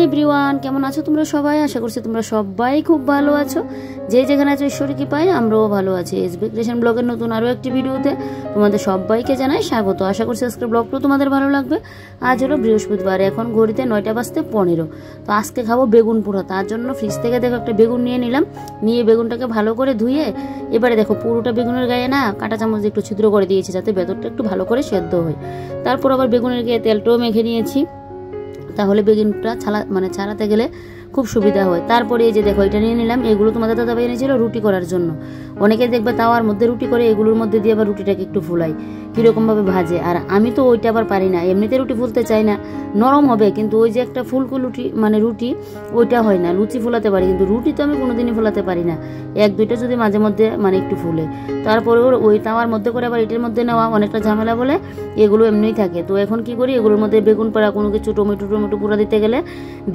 Everyone, কেমন আছো তোমরা সবাই? আশা করছি তোমরা সবাই খুব ভালো আছো। যে যেখানে আছো ঈশ্বরী কৃপায় আমরাও ভালো আছি। এসবি ক্রিয়েশন ব্লগের নতুন আরও একটি ভিডিওতে তোমাদের সবাইকে জানাই স্বাগত। আশা করছি আজকের ব্লগটাও তোমাদের ভালো লাগবে। আজ হলো বৃহস্পতিবার, এখন ঘড়িতে 9:15। তো আজকে খাবো বেগুন পোড়া। তার জন্য ফ্রিজ থেকে দেখো একটা বেগুন নিয়ে নিলাম। নিয়ে বেগুনটাকে ভালো করে ধুয়ে এবারে দেখো পুরোটা বেগুনের গায়ে না কাঁটা চামচ একটু ছিদ্র করে দিয়েছি, যাতে ভেতরটা একটু ভালো করে সেদ্ধ হয়। তারপর আবার বেগুনের গায়ে তেলটাও মেখে নিয়েছি, তাহলে বেগুনটা ছাড়াতে গেলে খুব সুবিধা হয়। তারপরে এই যে দেখো এটা নিয়ে নিলাম। এগুলো তোমাদের দাদাভাই এনেছিল রুটি করার জন্য। অনেকে দেখবে তাওয়ার মধ্যে রুটি করে, এগুলোর মধ্যে দিয়ে আবার রুটিটাকে একটু ফুলাই, কীরকমভাবে ভাজে। আর আমি তো ওইটা আবার পারি না, এমনিতে রুটি ফুলতে চাই না, নরম হবে, কিন্তু ওই যে একটা ফুলকো রুটি ওইটা হয় না। লুচি ফুলাতে পারি, কিন্তু রুটি তো আমি কোনোদিনই ফুলাতে পারি না। এক দুইটা যদি মাঝে মধ্যে একটু ফুলে, তারপরে ওই তাওয়ার মধ্যে করে আবার এটার মধ্যে নেওয়া অনেকটা ঝামেলা বলে এগুলো এমনিই থাকে। তো এখন কি করি, এগুলোর মধ্যে বেগুন পোড়া কোনো কিছু টমেটো পোড়া দিতে গেলে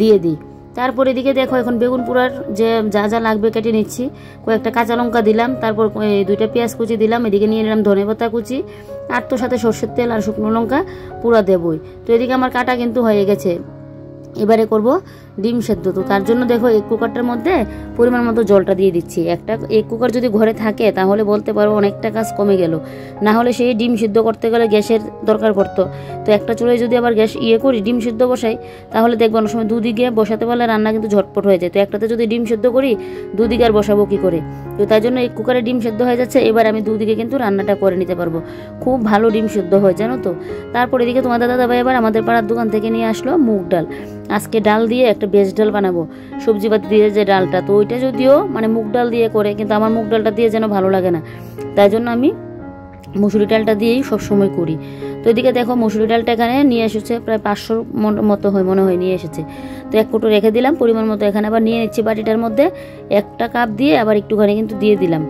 দিয়ে দিই। তারপর এদিকে দেখো এখন বেগুন পোড়ার যে যা যা লাগবে কেটে নিচ্ছি। কয়েকটা কাঁচা লঙ্কা দিলাম, তারপর 2টা পেঁয়াজ কুচি দিলাম, এদিকে নিয়ে নিলাম ধনেপাতা কুচি, আর তো সাথে সর্ষের তেল আর শুকনো লঙ্কা পুরা দেবই। তো এদিকে আমার কাটা কিন্তু হয়ে গেছে। এবারে করব ডিম সেদ্ধ। তো তার জন্য দেখো এক কুকারটার মধ্যে পরিমাণ মতো জলটা দিয়ে দিচ্ছি। এক কুকার যদি ঘরে থাকে তাহলে বলতে পারো অনেকটা কাজ কমে গেল। না হলে সেই ডিম সিদ্ধ করতে গেলে গ্যাসের দরকার পড়তো। তো একটা চুলায় যদি আবার গ্যাস করি ডিম সিদ্ধ বসাই, তাহলে দেখবো অনেক সময় দুদিকে বসাতে পারলে রান্না কিন্তু ঝটপট হয়ে যায়। তো একটাতে যদি ডিম সিদ্ধ করি দুদিকে আর বসাবো কি করে? তো তাই জন্য এক কুকারে ডিম সিদ্ধ হয়ে যাচ্ছে। এবার আমি দুদিকে কিন্তু রান্নাটা করে নিতে পারবো, খুব ভালো ডিম সিদ্ধ হয় জানো তো। তারপর এদিকে তোমাদের দাদাভাই এবার আমাদের পাড়ার দোকান থেকে নিয়ে আসলো মুগ ডাল। আজকে ডাল দিয়ে একটা বেজ ডাল বানাবো, সবজিপাতি দিয়ে যে ডালটা। তো ওইটা যদিও মুগ ডাল দিয়ে করে, কিন্তু আমার মুগ ডালটা দিয়ে যেন ভালো লাগে না, তাই জন্য আমি মুসুরি ডালটা দিয়েই সবসময় করি। তো এদিকে দেখো মুসুরি ডালটা এখানে নিয়ে এসেছে, প্রায় 500 মতো মনে হয় নিয়ে এসেছে। তো এক কোটো রেখে দিলাম পরিমাণ মতো। এখানে আবার নিয়ে নিচ্ছি বাটিটার মধ্যে 1টা কাপ দিয়ে আবার একটুখানি কিন্তু দিয়ে দিলাম।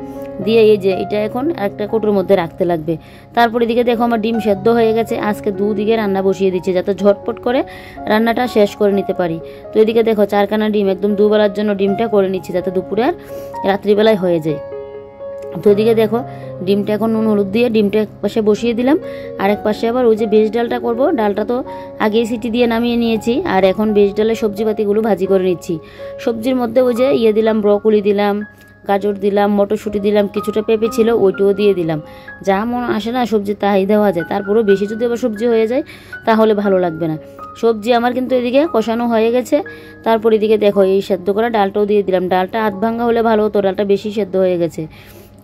দিয়ে এই যে এটা এখন একটা কোটোর মধ্যে রাখতে লাগবে। তারপর এদিকে দেখো আমার ডিম সেদ্ধ হয়ে গেছে। আজকে দুদিকে রান্না বসিয়ে দিচ্ছি, যাতে ঝটপট করে রান্নাটা শেষ করে নিতে পারি। তো এদিকে দেখো 4খানা ডিম, একদম দুবেলার জন্য ডিমটা করে নিচ্ছি, যাতে দুপুরে আর রাত্রিবেলায় হয়ে যায়। তো এদিকে দেখো ডিমটা এখন নুন হলুদ দিয়ে ডিমটা এক পাশে বসিয়ে দিলাম, আর এক পাশে আবার ওই যে বেজ ডালটা করব। ডালটা তো আগেই সিটি দিয়ে নামিয়ে নিয়েছি, আর এখন বেজ ডালের সবজিপাতিগুলো ভাজি করে নিচ্ছি। সবজির মধ্যে ওই যে দিলাম, ব্রকলি দিলাম, গাজর দিলাম, মটরশুঁটি দিলাম, কিছুটা পেঁপে ছিল ওইটাও দিয়ে দিলাম। যা মন আসে না সবজি তাই দেওয়া যায়। তারপরেও বেশি যদি আবার সবজি হয়ে যায় তাহলে ভালো লাগবে না। সবজি আমার কিন্তু এদিকে কষানো হয়ে গেছে। তারপর এদিকে দেখো এই সেদ্ধ করা ডালটাও দিয়ে দিলাম। ডালটা আধ ভাঙ্গা হলে ভালো হতো, ডালটা বেশি সেদ্ধ হয়ে গেছে।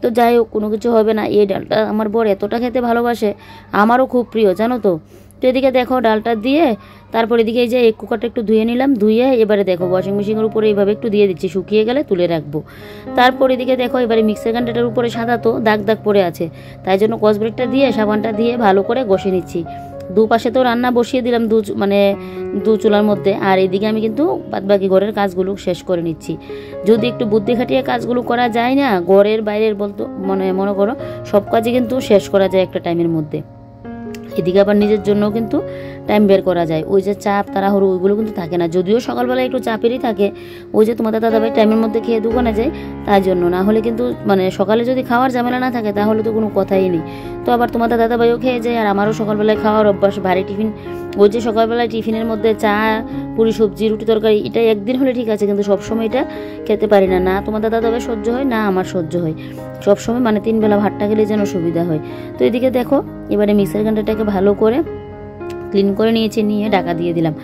তো যাই হোক, কোনো কিছু হবে না। এই ডালটা আমার বর এতটা খেতে ভালোবাসে, আমারও খুব প্রিয় জানো তো। তো এদিকে দেখো ডালটা দিয়ে তারপর এদিকে এই যে এক কুকারটা একটু ধুয়ে নিলাম। ধুয়ে এবারে দেখো ওয়াশিং মেশিনের উপরে এইভাবে একটু দিয়ে দিচ্ছি, শুকিয়ে গেলে তুলে রাখবো। তারপর এদিকে দেখো এবারে মিক্সার গ্রাইন্ডারের উপরে সাদা তো দাগ দাগ পড়ে আছে, তাই জন্য কসব্রেকটা দিয়ে সাবানটা দিয়ে ভালো করে ঘষে নিচ্ছি। দুপাশে তো রান্না বসিয়ে দিলাম দু চুলার মধ্যে, আর এদিকে আমি কিন্তু বাদবাকি ঘরের কাজগুলো শেষ করে নিচ্ছি। যদি একটু বুদ্ধি খাটিয়ে কাজগুলো করা যায় না, ঘরের বাইরের বলতো মনে করো সব কাজই কিন্তু শেষ করা যায় একটা টাইমের মধ্যে। এদিকে আবার নিজের জন্য কিন্তু টাইম বের করা যায়। ওই যে চাপ তাড়াহুড়ো ওইগুলো কিন্তু থাকে না, যদিও সকালবেলা একটু চাপেরই থাকে। ওই যে তোমাদের দাদাভাই টাইমের মধ্যে খেয়ে দোকানে যায়, তাই জন্য। না হলে কিন্তু সকালে যদি খাওয়ার ঝামেলা না থাকে তাহলে তো কোনো কথাই নেই। তো আবার তোমাদের দাদাভাইও খেয়ে যায়, আর আমারও সকালবেলায় খাওয়ার অভ্যাস, ভারী টিফিন। ওই যে সকালবেলায় টিফিনের মধ্যে চা, পুরি, সবজি, রুটি, তরকারি, এটা একদিন হলে ঠিক আছে, কিন্তু সবসময় এটা খেতে পারি না। না তোমাদের দাদাভাই সহ্য হয়, না আমার সহ্য হয়। সবসময় 3 বেলা ভাতটা খেলে যেন সুবিধা হয়। তো এদিকে দেখো এবারে মিক্সার গ্রাইন্ডারটাকে ভালো করে ক্লিন করে নিয়েছি, নিয়ে ঢাকা দিয়ে দিলাম।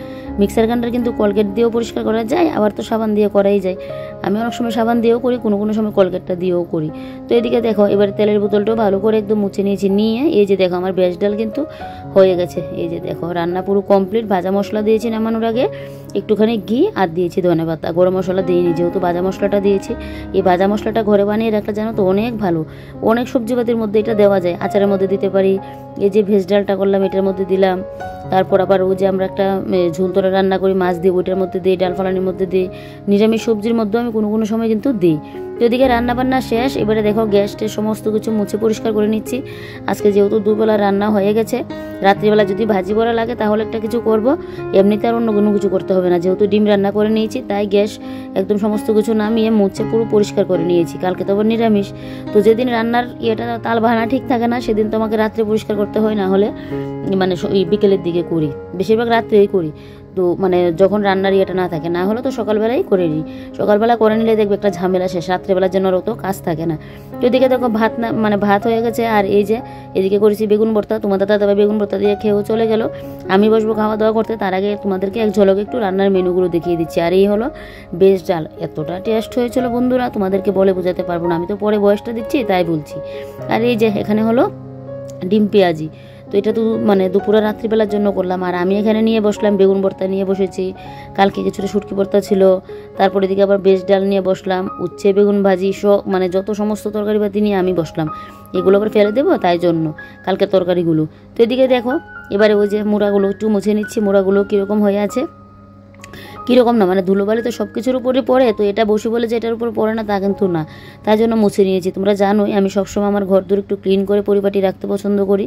মিক্সার গ্রাইন্ডার কিন্তু কলগেট দিয়েও পরিষ্কার করা যায়, আবার তো সাবান দিয়ে করাই যায়। আমি অনেক সময় সাবান দিয়েও করি, কোনো সময় কলগেটটা দিয়েও করি। তো এদিকে দেখো এবার তেলের বোতলটাও ভালো করে একদম মুছে নিয়েছি। নিয়ে এই যে দেখো আমার বেজ ডাল কিন্তু হয়ে গেছে। এই যে দেখো রান্না পুরো কমপ্লিট। ভাজা মশলা দিয়েছি নামানোর আগে, একটুখানি ঘি আর দিয়েছি ধনেপাতা। গরম মশলা দিইনি, যেহেতু ভাজা মশলাটা দিয়েছি। এই ভাজা মশলাটা ঘরে বানিয়ে রাখলে জানো তো অনেক ভালো। অনেক সবজিপাতির মধ্যে এটা দেওয়া যায়, আচারের মধ্যে দিতে পারি। এই যে ভেজ ডালটা করলাম এটার মধ্যে দিলাম। তারপর আবার ওই যে আমরা একটা ঝোল তরে রান্না করি মাছ দিয়ে, ওইটার মধ্যে দিই, ডাল ফালানির মধ্যে দিই, নিরামিষ সবজির মধ্যেও আমি কোনো সময় কিন্তু দিই। ওদিকে রান্নাবান্না শেষ। এবারে দেখো গ্যাসটের সমস্ত কিছু মুছে পরিষ্কার করে নিচ্ছি। আজকে যেহেতু দুবেলা রান্না হয়ে গেছে, রাত্রিবেলা যদি ভাজি বড়া লাগে তাহলে একটা কিছু করব, এমনিতে আর অন্য কোনো কিছু করতে হবে না। যেহেতু ডিম রান্না করে নিয়েছি তাই গ্যাস একদম সমস্ত কিছু নামিয়ে মুছে পুরো পরিষ্কার করে নিয়েছি। কালকে তো আবার নিরামিষ, তো যেদিন রান্নার তাল বাহানা ঠিক থাকে না সেদিন তোমাকে রাত্রে পরিষ্কার করতে হয়, না হলে মানে বিকেলের দিকে করি, বেশিরভাগ রাত্রেই করি। তো মানে যখন রান্নার না থাকে, না হলে তো সকালবেলাই করে নিই। সকালবেলা করে নিলে দেখবে একটা ঝামেলা শেষ, রাত্রেবেলার জন্য অত কাজ থাকে না। তো এদিকে দেখো ভাত না মানে ভাত হয়ে গেছে, আর এই যে এদিকে করেছি বেগুন ভর্তা। তোমাদের দাদা বেগুন ভর্তা দিয়ে খেয়েও চলে গেল, আমি বসবো খাওয়া দাওয়া করতে। তার আগে তোমাদেরকে এক ঝলক একটু রান্নার মেনুগুলো দেখিয়ে দিচ্ছি। আর এই হলো বেশ ডাল, এতটা টেস্ট হয়েছিল বন্ধুরা, তোমাদেরকে বলে বোঝাতে পারবো না, আমি তো পরে বয়সটা দিচ্ছি তাই বলছি। আর এই যে এখানে হলো ডিম পেঁয়াজি, তো এটা তো মানে দুপুরে রাত্রিবেলার জন্য করলাম। আর আমি এখানে নিয়ে বসলাম বেগুন ভর্তা নিয়ে বসেছি, কালকে কিছুটা শুটকি ভর্তা ছিল। তারপরে এদিকে আবার বেশ ডাল নিয়ে বসলাম, উচ্ছে বেগুন ভাজি মানে যত সমস্ত তরকারি পাতি নিয়ে আমি বসলাম। এগুলো আবার ফেলে দেবো তাই জন্য কালকের তরকারিগুলো। তো এদিকে দেখো এবারে ওই যে মোড়াগুলো একটু মুছে নিচ্ছি। মোড়াগুলো কীরকম হয়ে আছে, কীরকম না মানে ধুলোবালি তো সব কিছুর উপরে পড়ে, তো এটা বসে বলে যে এটার উপর পড়ে না তা কিন্তু না, তাই জন্য মুছে নিয়েছি। তোমরা জানোই আমি সবসময় আমার ঘর দূর একটু ক্লিন করে পরিপাটি রাখতে পছন্দ করি,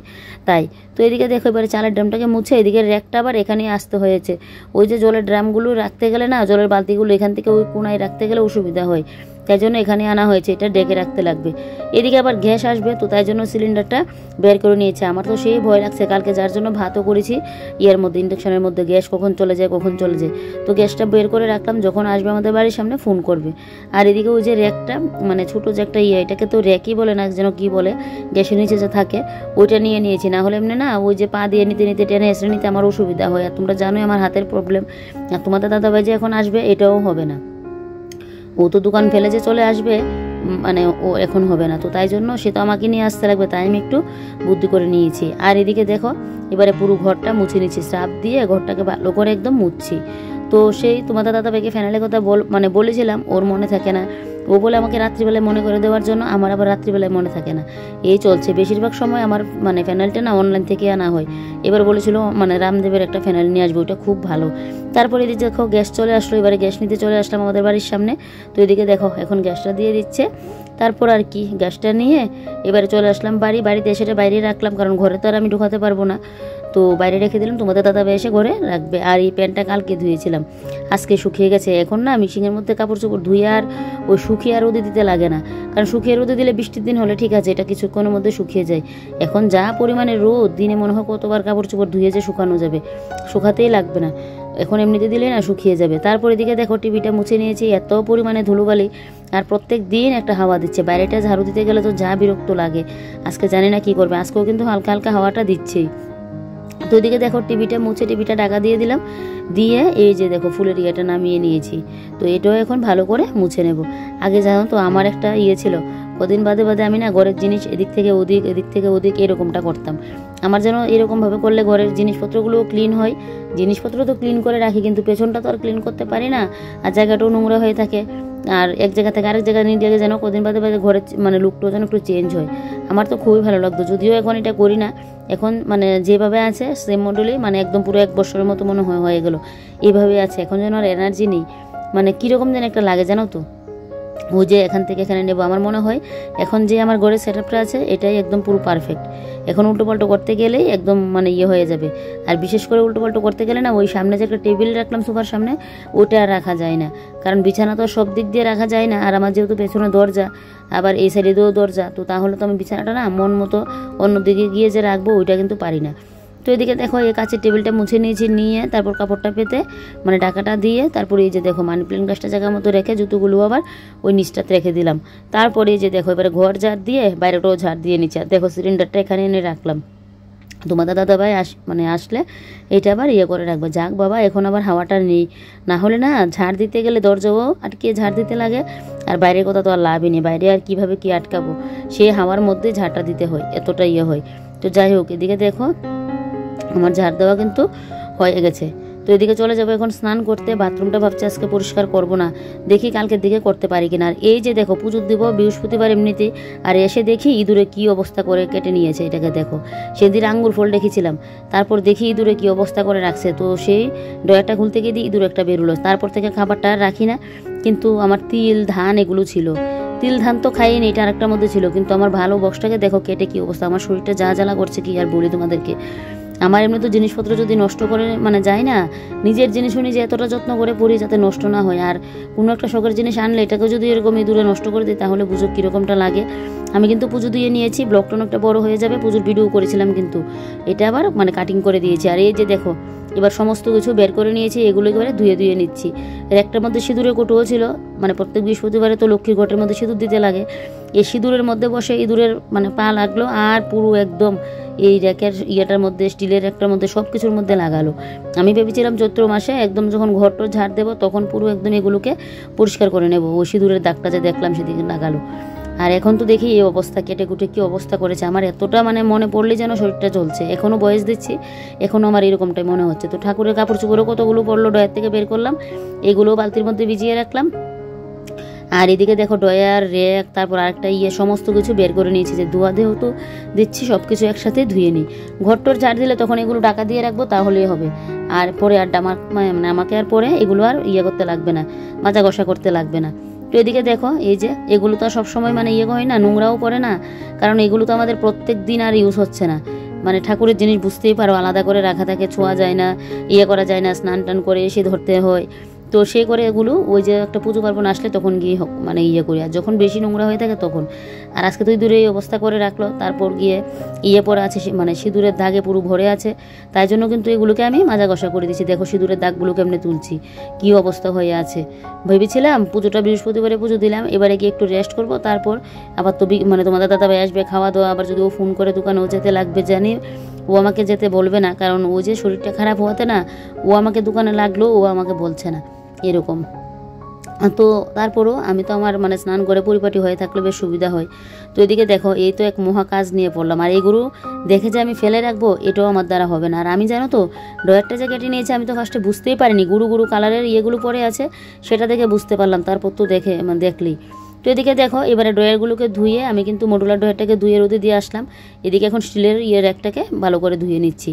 তাই। তো এদিকে দেখো এবারে চালের ড্রামটাকে মুছে এদিকে র্যাকটা আবার এখানেই আসতে হয়েছে। ওই যে জলের ড্রামগুলো রাখতে গেলে না, জলের বালতিগুলো এখান থেকে ওই কোনায় রাখতে গেলে অসুবিধা হয়, তাই জন্য এখানে আনা হয়েছে, এটা ডেকে রাখতে লাগবে। এদিকে আবার গ্যাস আসবে, তো তাই জন্য সিলিন্ডারটা বের করে নিয়েছে। আমার তো সেই ভয় লাগছে কালকে, যার জন্য ভাতও করেছি ইয়ের মধ্যে, ইন্ডাকশনের মধ্যে, গ্যাস কখন চলে যায় কখন চলে যায়। তো গ্যাসটা বের করে রাখলাম, যখন আসবে আমাদের বাড়ির সামনে ফোন করবে। আর এদিকে ওই যে র্যাকটা মানে ছোটো যে একটা এটাকে তো র্যাকই বলে না যেন কি বলে, গ্যাসের নিচে যে থাকে ওইটা নিয়ে নিয়েছি। না হলে এমনি না ওই যে পা দিয়ে নিতে নিতে টেনে এসে নিতে আমার অসুবিধা হয়। আর তোমরা জানোই আমার হাতের প্রবলেম, আর তোমাদের দাদাভাই যে এখন আসবে এটাও হবে না, ও তো দোকান ফেলে যে চলে আসবে মানে ও এখন হবে না, তো তাই জন্য সে তো আমাকে নিয়ে আসতে লাগবে, তাই আমি একটু বুদ্ধি করে নিয়েছি। আর এদিকে দেখো এবারে পুরো ঘরটা মুছে নিচ্ছি, সার্ফ দিয়ে ঘরটাকে ভালো করে একদম মুছছি। তো সেই তোমাদের দাদাভাইকে ফ্যানালের কথা বলেছিলাম, ওর মনে থাকে না, ও বলে আমাকে রাত্রিবেলায় মনে করে দেওয়ার জন্য, আমার আবার রাত্রিবেলায় মনে থাকে না, এই চলছে। বেশিরভাগ সময় আমার মানে ফ্যানালটা না অনলাইন থেকে আনা হয়। এবার বলেছিল মানে রামদেবের একটা ফ্যানাল নিয়ে আসবে, ওটা খুব ভালো। তারপরে এদিকে দেখো গ্যাস চলে আসলো, এবারে গ্যাস নিতে চলে আসলাম আমাদের বাড়ির সামনে। তো এদিকে দেখো এখন গ্যাসটা দিয়ে দিচ্ছে, তারপর আর কি গ্যাসটা নিয়ে এবারে চলে আসলাম বাড়িতে এসে এটা বাইরে রাখলাম, কারণ ঘরে তো আর আমি ঢোকাতে পারবো না, তো বাইরে রেখে দিলাম, তোমাদের দাদাভাই এসে ঘরে রাখবে। আর এই প্যান্টটা কালকে ধুয়েছিলাম, আজকে শুকিয়ে গেছে। এখন না মিশিংয়ের মধ্যে কাপড় চোপড় ধুয়ে আর ওই শুকিয়ে আর রোদে দিতে লাগে না, কারণ শুকিয়ে রোদে দিলে বৃষ্টির দিন হলে ঠিক আছে এটা কিছুক্ষণের মধ্যে শুকিয়ে যায়। এখন যা পরিমাণে রোদ, দিনে মনে হয় কতবার কাপড় চোপড় ধুয়ে যে শুকানো যাবে, শুকাতেই লাগবে না, এখন এমনিতে দিলে না শুকিয়ে যাবে। তারপর এদিকে দেখো টিভিটা মুছে নিয়েছি, এত পরিমাণে ধুলোবালি, আর প্রত্যেক দিন একটা হাওয়া দিচ্ছে, বাইরেটা ঝাড়ু দিতে গেলে তো যা বিরক্ত লাগে। আজকে জানি না কি করবে, আজকেও কিন্তু হালকা হালকা হাওয়াটা দিচ্ছেই। তো ওইদিকে দেখো টিভিটা মুছে টিভিটা ঢাকা দিয়ে দিলাম, দিয়ে এই যে দেখো ফুলের ইয়েটা নামিয়ে নিয়েছি। তো এটাও এখন ভালো করে মুছে নেব। আগে জানো তো আমার একটা ছিল, কদিন বাদে আমি না ঘরের জিনিস এদিক থেকে ওদিক এদিক থেকে ওদিক এরকমটা করতাম। আমার যেন এরকমভাবে করলে ঘরের জিনিসপত্রগুলোও ক্লিন হয়। জিনিসপত্র তো ক্লিন করে রাখি, কিন্তু পেছনটা তো আর ক্লিন করতে পারি না, আর জায়গাটাও নোংরা হয়ে থাকে। আর এক জায়গা থেকে আরেক জায়গায় নিয়ে গেলে যেন কদিন বাদে ঘরের মানে লুকটাও যেন একটু চেঞ্জ হয়। আমার তো খুবই ভালো লাগতো, যদিও এখন এটা করি না, এখন মানে যেভাবে আছে সেম মডেলেই, মানে একদম পুরো 1 বছরের মতো মনে হয়ে গেল এইভাবে আছে। এখন যেন আর এনার্জি নেই, মানে কীরকম যেন একটা লাগে জানো তো, ওই যে এখান থেকে এখানে নেব। আমার মনে হয় এখন যে আমার ঘরের সেটআপটা আছে এটাই একদম পুরো পারফেক্ট। এখন উল্টোপাল্টো করতে গেলেই একদম মানে হয়ে যাবে। আর বিশেষ করে উল্টোপাল্টো করতে গেলে না ওই সামনে যে একটা টেবিল রাখলাম সোফার সামনে, ওটা আর রাখা যায় না, কারণ বিছানা তো সব দিক দিয়ে রাখা যায় না। আর আমার যেহেতু পেছনে দরজা, আবার এই সাইডে দিয়েও দরজা, তো তাহলে তো আমি বিছানাটা না মন মতো অন্যদিকে গিয়ে যে রাখবো ওইটা কিন্তু পারি না। তো এদিকে দেখো এই কাছের টেবিলটা মুছে নিয়েছি, নিয়ে তারপর কাপড়টা পেতে মানে ঢাকাটা দিয়ে, তারপরে এই যে দেখো মানি প্ল্যান্ট গাছটা জায়গা মতো রেখে জুতোগুলো আবার ওই নিচটাতে রেখে দিলাম। তারপরে এই যে দেখো এবারে ঘর ঝাড় দিয়ে বাইরেটাও ঝাড় দিয়ে নিচ্ছে। দেখো সিলিন্ডারটা এখানে এনে রাখলাম, তোমাদের দাদাভাই আসলে এটা আবার করে রাখবে। যাক বাবা, এখন আবার হাওয়াটা নেই, না হলে না ঝাড় দিতে গেলে দরজাও আটকে ঝাড় দিতে লাগে, আর বাইরের কথা তো আর লাভই নেই, বাইরে আর কিভাবে কি আটকাবো, সেই হাওয়ার মধ্যে ঝাড়টা দিতে হয়, এতটা হয়। তো যাই হোক এদিকে দেখো আমার ঝাড় দেওয়া কিন্তু হয়ে গেছে। তো এদিকে চলে যাবো এখন স্নান করতে। বাথরুমটা ভাবছি আজকে পরিষ্কার করব না, দেখি কালকের দিকে করতে পারি কিনা। আর এই যে দেখো পুজো দিব বৃহস্পতিবার এমনিতে, আর এসে দেখি ইঁদুরে কি অবস্থা করে কেটে নিয়েছে। এটাকে দেখো, সেদিন আঙ্গুর ফল রেখেছিলাম, তারপর দেখি ইঁদুরে কি অবস্থা করে রাখছে। তো সেই ডয়ারটা খুলতে গিয়ে ইঁদুর একটা বেরোলো, তারপর থেকে খাবারটা রাখি না, কিন্তু আমার তিল ধান এগুলো ছিল, তিল ধান তো খাইনি, এটা আরেকটার মধ্যে ছিল, কিন্তু আমার ভালো বক্সটাকে দেখো কেটে কি অবস্থা, আমার শরীরটা যা জ্বালা করছে কি আর বলি তোমাদেরকে। আমার এমনি তো জিনিসপত্র যদি নষ্ট করে মানে যায় না, নিজের জিনিসও নিজে এতটা যত্ন করে পড়ি যাতে নষ্ট না হয়, আর কোনো একটা শখের জিনিস আনলে এটাকে যদি এরকম ইঁদুরে নষ্ট করে দিই তাহলে বুঝো কীরকমটা লাগে। আমি কিন্তু পুজো দিয়ে নিয়েছি, ব্লগটা অনেকটা বড় হয়ে যাবে, পুজোর ভিডিও করেছিলাম কিন্তু এটা আবার মানে কাটিং করে দিয়েছি। আর এই যে দেখো এবার সমস্ত কিছু বের করে নিয়েছি, এগুলো একেবারে ধুয়ে ধুয়ে নিচ্ছি। এর একটার মধ্যে সিঁদুরের কৌটোও ছিল, মানে প্রত্যেক বৃহস্পতিবারে তো লক্ষ্মীর ঘটের মধ্যে সিঁদুর দিতে লাগে, এই সিঁদুরের মধ্যে বসে ইঁদুরের মানে পা লাগলো, আর পুরো একদম এই র্যাকের ইয়েটার মধ্যে স্টিলের একটার মধ্যে সব কিছুর মধ্যে লাগালো। আমি ভেবেছিলাম চৈত্র মাসে একদম যখন ঘরটা ঝাড় দেবো তখন পুরো একদম এগুলোকে পরিষ্কার করে নেবো, ওই সিঁদুরের দাগটা যে দেখলাম সেদিকে লাগালো। আর এখন তো দেখি এই অবস্থা, কেটে কুটে কী অবস্থা করেছে। আমার এতটা মানে মনে পড়লে যেন শরীরটা চলছে, এখনও বয়স দিচ্ছি, এখনও আমার এরকমটাই মনে হচ্ছে। তো ঠাকুরের কাপড় চোপড়ও কতগুলো পড়লো, ডয়ের থেকে বের করলাম, এগুলোও বালতির মধ্যে ভিজিয়ে রাখলাম। আর এদিকে দেখো ডয়ার র্যাক, তারপর আরেকটা সমস্ত কিছু বের করে নিয়েছি, যে ধোয়া দেহ তো দিচ্ছি, সব কিছু একসাথে ধুয়ে নিই। ঘরটোর ঝাড় দিলে তখন এগুলো ঢাকা দিয়ে রাখবো, তাহলেই হবে। আর পরে আর মানে আমাকে আর পরে এগুলো আর করতে লাগবে না, মাজা ঘষা করতে লাগবে না। তো এদিকে দেখো এই যে এগুলো তো সবসময় মানে হয় না, নোংরাও পড়ে না, কারণ এগুলো তো আমাদের প্রত্যেক দিন আর ইউজ হচ্ছে না। মানে ঠাকুরের জিনিস বুঝতেই পারো, আলাদা করে রাখা থাকে, ছোঁয়া যায় না, করা যায় না, স্নান টান করে এসে ধরতে হয়। তো সে করে এগুলো ওই যে একটা পুজো পার্বণ আসলে তখন গিয়ে মানে করি, আর যখন বেশি নোংরা হয়ে থাকে তখন। আর আজকে তো দূরে এই অবস্থা করে রাখলো, তারপর গিয়ে পরে আছে মানে সিঁদুরের দাগে পুরো ভরে আছে, তাই জন্য কিন্তু এগুলোকে আমি মাজা ঘষা করে দিচ্ছি। দেখো সিঁদুরের দাগগুলো কেমনে তুলছি, কি অবস্থা হয়ে আছে। ভেবেছিলাম পুজোটা বৃহস্পতিবারে পুজো দিলাম, এবারে গিয়ে একটু রেস্ট করব, তারপর আবার তো মানে তোমাদের দাদাভাই আসবে, খাওয়া দাওয়া, আবার যদি ও ফোন করে দোকানেও যেতে লাগবে, জানি ও আমাকে যেতে বলবে না, কারণ ও যে শরীরটা খারাপ হওয়াতে না, ও আমাকে দোকানে লাগলো, ও আমাকে বলছে না এরকম। তো তারপরও আমি তো আমার মানে স্নান করে পরিপাটি হয়ে থাকলে বেশ সুবিধা হয়। তো এদিকে দেখো এই তো এক মহা কাজ নিয়ে পড়লাম, আর এইগুলো দেখে যে আমি ফেলে রাখবো এটাও আমার দ্বারা হবে না। আর আমি জানো তো ডয়ারটা যে কেটে নিয়েছি, আমি তো ফার্স্টে বুঝতেই পারিনি, গুরু গুরু কালারের ইয়েগুলো পরে আছে, সেটা দেখে বুঝতে পারলাম, তারপর তো দেখে মানে দেখলি। তো এদিকে দেখো এবারে ড্রয়ারগুলোকে ধুয়ে আমি কিন্তু মডুলার ড্রয়ারটাকে ধুয়ে রোদে দিয়ে আসলাম, এদিকে এখন স্টিলের একটাকে ভালো করে ধুয়ে নিচ্ছি।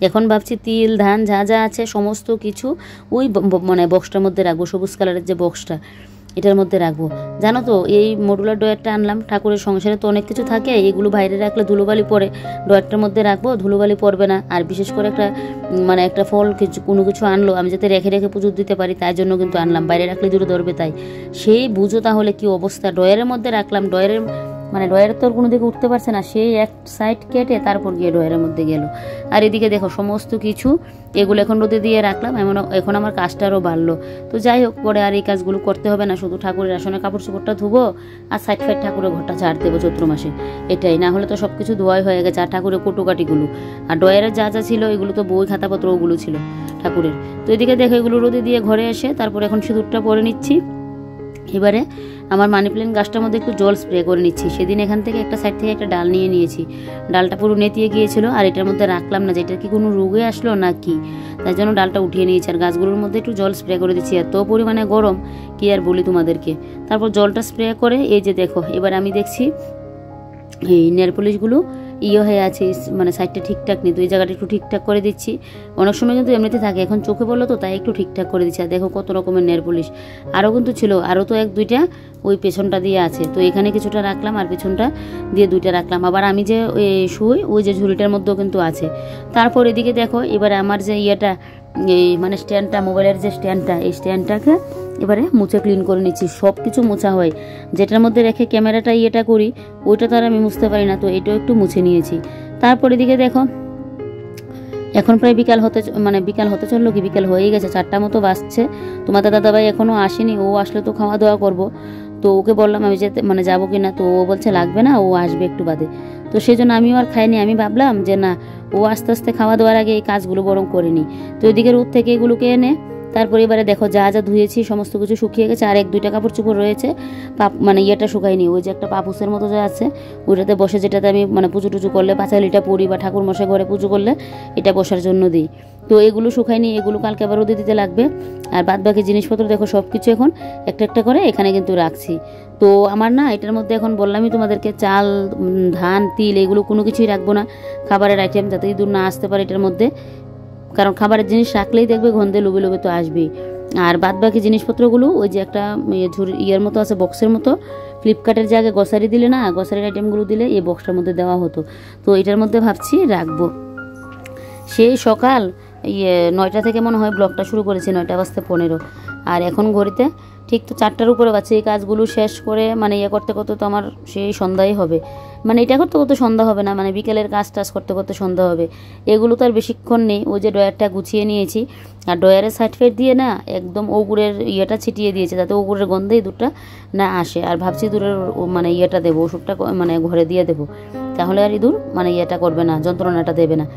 এখন ভাবছি তিল ধান যা যা আছে সমস্ত কিছু ওই মানে বক্সটার মধ্যে রাখবো, সবুজ কালারের যে বক্সটা এটার মধ্যে রাখবো। জানো তো এই মডুলার ড্রয়ারটা আনলাম, ঠাকুরের সংসারে তো অনেক কিছু থাকে, এগুলো বাইরে রাখলে ধুলোবালি পড়ে, ড্রয়ারটার মধ্যে রাখবো, ধুলোবালি পড়বে না। আর বিশেষ করে মানে একটা ফল কোনো কিছু আনলো আমি যাতে রেখে রেখে পুজো দিতে পারি, তাই জন্য কিন্তু আনলাম, বাইরে রাখলে দূরে ধরবে তাই। সেই বুঝো তাহলে কি অবস্থা, ড্রয়ারের মধ্যে রাখলাম, ড্রয়ারের মানে ড্রয়ারের তো কোনো দিকে উঠতে পারছে না, সেই এক সাইড কেটে তারপর গিয়ে ড্রয়ারের মধ্যে গেল। আর এদিকে দেখো সমস্ত কিছু এগুলো এখন রোদে দিয়ে রাখলাম, এখন আমার কাজটা আরও বাড়লো। তো যাই হোক, পরে আর এই কাজগুলো করতে হবে না, শুধু ঠাকুরের আসনে কাপড় চোপড়টা ধুবো আর সাইড ফাইড ঠাকুরের ঘরটা ঝাড় দেবো চৈত্র মাসে, এটাই। না হলে তো সব কিছু ধোয়াই হয়ে গেছে, আর ঠাকুরের কোটোকাটিগুলো আর ড্রয়ারের যা যা ছিল এগুলো তো বই খাতাপত্র ওগুলো ছিল ঠাকুরের। তো এদিকে দেখো এগুলো রোদে দিয়ে ঘরে এসে তারপর এখন সিঁদুরটা পরে নিচ্ছি। এবারে আমার মানি প্ল্যান্ট গাছটার মধ্যে একটু জল স্প্রে করে নিচ্ছি। সেদিন এখান থেকে একটা সাইড থেকে একটা ডাল নিয়ে নিয়েছি, ডালটা পুরো নেতিয়ে গিয়েছিল, আর এটার মধ্যে রাখলাম না যে এটা কি কোনো রোগে আসলো না কি, তাই জন্য ডালটা উঠিয়ে নিয়েছি। আর গাছগুলোর মধ্যে একটু জল স্প্রে করে দিচ্ছি, এত পরিমাণে গরম কি আর বলি তোমাদেরকে। তারপর জলটা স্প্রে করে এই যে দেখো এবার আমি দেখছি এই নেল পলিশগুলো হয়ে আছে, মানে সাইডটা ঠিকঠাক নেই, তো এই জায়গাটা একটু ঠিকঠাক করে দিচ্ছি। অনেক সময় কিন্তু এমনিতে থাকে, এখন চোখে পড়লো তো তাই একটু ঠিকঠাক করে দিচ্ছি। আর দেখো কত রকমের নেল পলিশ, আরও কিন্তু ছিল, আরও তো এক দুইটা ওই পেছনটা দিয়ে আছে, তো এখানে কিছুটা রাখলাম আর পেছনটা দিয়ে দুইটা রাখলাম। আবার আমি যে শুই ওই যে ঝুড়িটার মধ্যেও কিন্তু আছে। তারপর এদিকে দেখো এবারে আমার যে এই মানে স্ট্যান্ডটা, মোবাইলের যে স্ট্যান্ডটা, এই স্ট্যান্ডটাকে এবারে মুছে ক্লিন করে নিচ্ছি। সব কিছু মোছা হয়, যেটার মধ্যে রেখে ক্যামেরাটা করি ওইটা তো আর আমি মুছতে পারি না, তো এটাও একটু মুছে নিয়েছি। তারপর এদিকে দেখো এখন প্রায় বিকাল হতে চললো, কি বিকাল হয়ে গেছে, 4টা মতো বাজছে। তোমাদের দাদাভাই এখনও আসেনি, ও আসলে তো খাওয়া দাওয়া করবো। তো ওকে বললাম আমি যেতে মানে যাবো কি না, তো ও বলছে লাগবে না, ও আসবে একটু বাদে। তো সেই জন্য আমিও আর খাইনি, আমি ভাবলাম যে না, ও আস্তে আস্তে খাওয়া দাওয়ার আগে এই কাজগুলো বরং করে নিই। তো এদিকে রোদ থেকে এগুলোকে এনে তারপর এবারে দেখো যা যা ধুয়েছি সমস্ত কিছু শুকিয়ে গেছে, আর এক দুইটা কাপড় চোপড় রয়েছে মানে শুকায়নি, ওই যে একটা পাপুসের মতো যা আছে ওইটাতে বসে, যেটাতে আমি মানে পুজো টুজো করলে পাঁচালিটা পড়ি বা ঠাকুর মশাই ঘরে পুজো করলে এটা বসার জন্য দিই। তো এগুলো শুকায়নি, এগুলো কালকে আবার রোদে দিতে লাগবে। আর বাদ বাকি জিনিসপত্র দেখো সব কিছু এখন একটা একটা করে এখানে কিন্তু রাখছি। তো আমার না এটার মধ্যে এখন বললামই তোমাদেরকে, চাল ধান তিল এগুলো কোনো কিছুই রাখবো না, খাবারের আইটেম যাতে ইঁদুর না আসতে পারে এটার মধ্যে, কারণ খাবারের জিনিস রাখলেই দেখবে গন্ধে লুবে লুবে তো আসবেই। আর বাদ বাকি জিনিসপত্রগুলো ওই যে একটা ইয়ের মতো আছে, বক্সের মতো, ফ্লিপকার্টের জায়গায় গ্রসারি দিলে না, গ্রসারির আইটেমগুলো দিলে এই বক্সটার মধ্যে দেওয়া হতো, তো এটার মধ্যে ভাবছি রাখবো। সেই সকাল 9টা থেকে মনে হয় ব্লগটা শুরু করেছি, 9:15, আর এখন ঘড়িতে ঠিক তো 4টার উপরে বাজছে। এই কাজগুলো শেষ করে মানে করতে করতে তো আমার সেই সন্ধ্যাই হবে, মানে এটা করতে করতে সন্ধ্যা হবে না, মানে বিকেলের কাজ টাজ করতে করতে সন্ধ্যা হবে। এগুলো তো আর বেশিক্ষণ নেই। ওই যে ড্রয়ারটা গুছিয়ে নিয়েছি, আর ড্রয়ারের সাইড ফাইড দিয়ে না একদম ওগুড়ের ছিটিয়ে দিয়েছে, যাতে ওগুড়ের গন্ধে ইঁদুরটা না আসে। আর ভাবছি ইঁদুরের মানে দেবো, ওষুধটা মানে ঘরে দিয়ে দেবো, তাহলে আর ইঁদুর মানে করবে না, যন্ত্রণাটা দেবে না।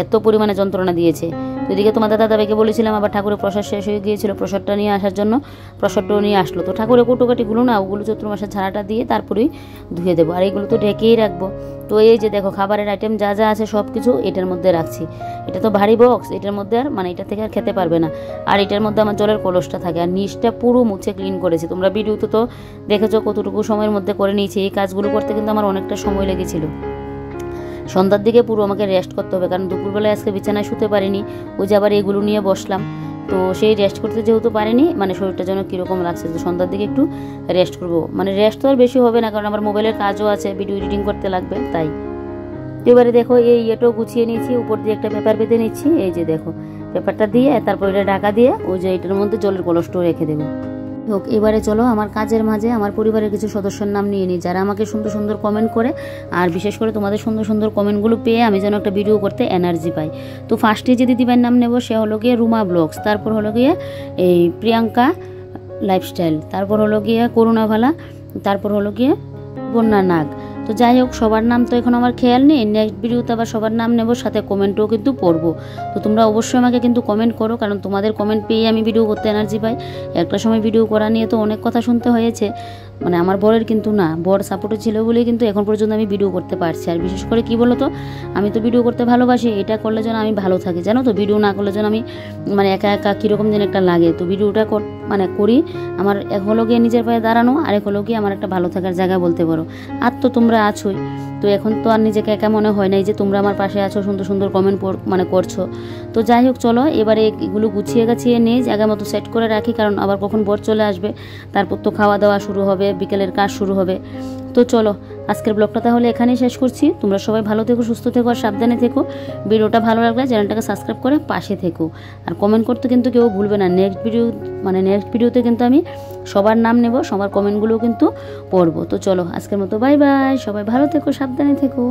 এত পরিমাণে যন্ত্রণা দিয়েছে। তো এদিকে তোমাদের দাদাভাইকে বলেছিলাম আবার ঠাকুরের প্রসাদ শেষ হয়ে গিয়েছিল, প্রসাদটা নিয়ে আসার জন্য, প্রসাদটাও নিয়ে আসলো। তো ঠাকুরের কৌটোকাটিগুলো না, ওগুলো চৈত্র মাসের ঝাড়াটা দিয়ে তারপরেই ধুয়ে দেবো, আর এইগুলো তো ঢেকেই রাখবো। তো এই যে দেখো খাবারের আইটেম যা যা আছে সব কিছু এটার মধ্যে রাখছি। এটা তো ভারী বক্স, এটার মধ্যে আর মানে এটা থেকে আর খেতে পারবে না। আর এটার মধ্যে আমার জলের কলসটা থাকে, আর নিচটা পুরো মুছে ক্লিন করেছি। তোমরা ভিডিওতে তো দেখেছো কতটুকু সময়ের মধ্যে করে নিয়েছি। এই কাজগুলো করতে কিন্তু আমার অনেকটা সময় লেগেছিল। সন্ধ্যার দিকে পুরো আমাকে রেস্ট করতে হবে, কারণ দুপুরবেলায় আজকে বিছানায় শুতে পারিনি, ওই যে আবার এগুলো নিয়ে বসলাম। তো সেই রেস্ট করতে যেহেতু পারিনি, মানে শরীরটা যেন কীরকম লাগছে, তো সন্ধ্যার দিকে একটু রেস্ট করবো। মানে রেস্ট তো আর বেশি হবে না, কারণ আমার মোবাইলের কাজও আছে, ভিডিও এডিটিং করতে লাগবে, তাই। এবারে দেখো এই ইয়েটাও গুছিয়ে নিয়েছি, উপর দিয়ে একটা পেপার পেতে নিচ্ছি। এই যে দেখো পেপারটা দিয়ে তারপর এটা ঢাকা দিয়ে ওই যে এটার মধ্যে জলের কলসটাও রেখে দেবো। হোক, এবারে চলো আমার কাজের মাঝে আমার পরিবারের কিছু সদস্যের নাম নিয়ে নিই, যারা আমাকে সুন্দর সুন্দর কমেন্ট করে, আর বিশেষ করে তোমাদের সুন্দর সুন্দর কমেন্টগুলো পেয়ে আমি যেন একটা ভিডিও করতে এনার্জি পাই। তো ফার্স্টে যে দিদিভাইয়ের নাম নেব সে হলো গিয়ে রুমা ব্লগস, তারপর হলো গিয়ে এই প্রিয়াঙ্কা লাইফস্টাইল, তারপর হলো গিয়ে করুণা ভালা, তারপর হলো গিয়ে বন্যা নাগ। তো যাই হোক, সবার নাম তো এখন আমার খেয়াল নেই, নেক্সট ভিডিওতে আবার সবার নাম নেব, সাথে কমেন্টও কিন্তু পড়বো। তো তোমরা অবশ্যই আমাকে কিন্তু কমেন্ট করো, কারণ তোমাদের কমেন্ট পেয়ে আমি ভিডিও করতে এনার্জি পাই। একটা সময় ভিডিও করা নিয়ে তো অনেক কথা শুনতে হয়েছে, মানে আমার বরের কিন্তু না, বর সাপোর্টে ছিল বলেই কিন্তু এখন পর্যন্ত আমি ভিডিও করতে পারছি। আর বিশেষ করে কি বলো তো, আমি তো ভিডিও করতে ভালোবাসি, এটা করলে যেন আমি ভালো থাকি, জানো তো। ভিডিও না করলে যেন আমি মানে একা একা কীরকম যেন একটা লাগে। তো ভিডিওটা মানে করি, আমার এক হলো গিয়ে নিজের পায়ে দাঁড়ানো, আর এক হলো গিয়ে আমার একটা ভালো থাকার জায়গা বলতে পারো। আর তো তোমরা আছোই, তো এখন তো আর নিজেকে একা মনে হয় না, এই যে তোমরা আমার পাশে আছো, সুন্দর সুন্দর কমেন্ট মানে করছো। তো যাই হোক, চলো এবারে এগুলো গুছিয়ে গাছিয়ে নিয়ে জায়গা মতো সেট করে রাখি, কারণ আবার কখন বর চলে আসবে, তারপর তো খাওয়া দাওয়া শুরু হবে, বিকেলের কাজ শুরু হবে। তো চলো আজকের ব্লগটা তাহলে এখানেই শেষ করছি। তোমরা সবাই ভালো থেকো, সুস্থ থেকো, আর সাবধানে থেকো। ভিডিওটা ভালো লাগলে চ্যানেলটাকে সাবস্ক্রাইব করে পাশে থেকো, আর কমেন্ট করতে কিন্তু কেউ ভুলবে না। নেক্সট ভিডিওতে কিন্তু আমি সবার নাম নেব, সবার কমেন্টগুলোও কিন্তু পড়বো। তো চলো আজকের মতো বাই বাই, সবাই ভালো থেকো, সাবধানে থেকো।